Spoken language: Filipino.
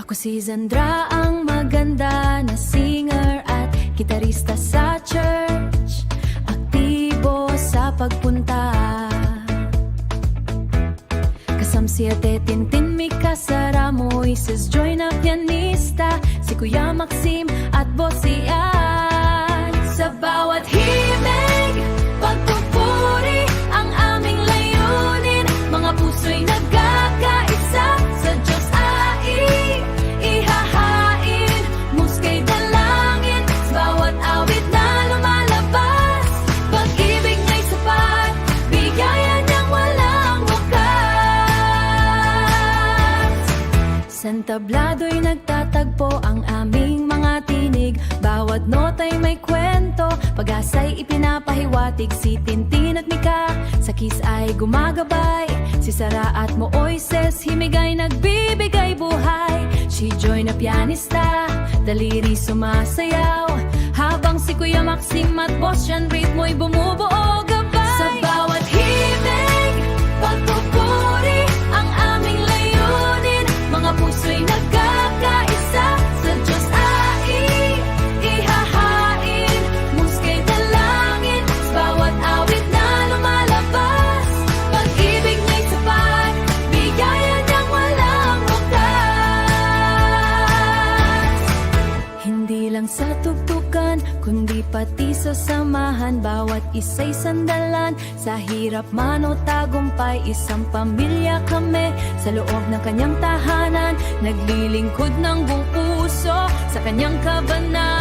Ako si Zandra, ang maganda na singer at gitarista sa church, aktibo sa pagpunta. Kasam si Ate Tintin, Mika Sara, Moises Joy na pianista, si Kuya Maxim at Bossy Ann. Sa bawat himig, pagpupuri ang aming layunin, mga puso'y nagkakaisa sa Diyos ihahain, muskay dalangin, sa bawat awit na lumalabas, pag-ibig na'y sapat, bigaya niyang walang wakas. Sa tablado'y nagtatagpo ang aming mga tinig, bawat nota'y may kwento, pag-asa'y ipinapahiwatig, si Tintin at Mika sa Kiss ay gumagabay, si Sara at Moises himigay nagbibigay buhay, si Joy na pianista, daliri sumasayaw, habang si Kuya Maxim at Boss Jan ritmo'y bumubuo gabay. Sa bawat himig, pagpupuri ang aming layunin, mga puso'y nagkakaisa sa Diyos ihahain, muskay dalangin, sa bawat awit na lumalabas, pag-ibig na'y sapat, bigaya niyang walang wakas. Hindi lang sa tugtugan, kundi pati sa samahan, bawat isa'y sandalan, sa hirap man o tagumpay, isang pamilya kami, sa loob ng kanyang tahanan, naglilingkod ng buong puso, sa kanyang kabanan.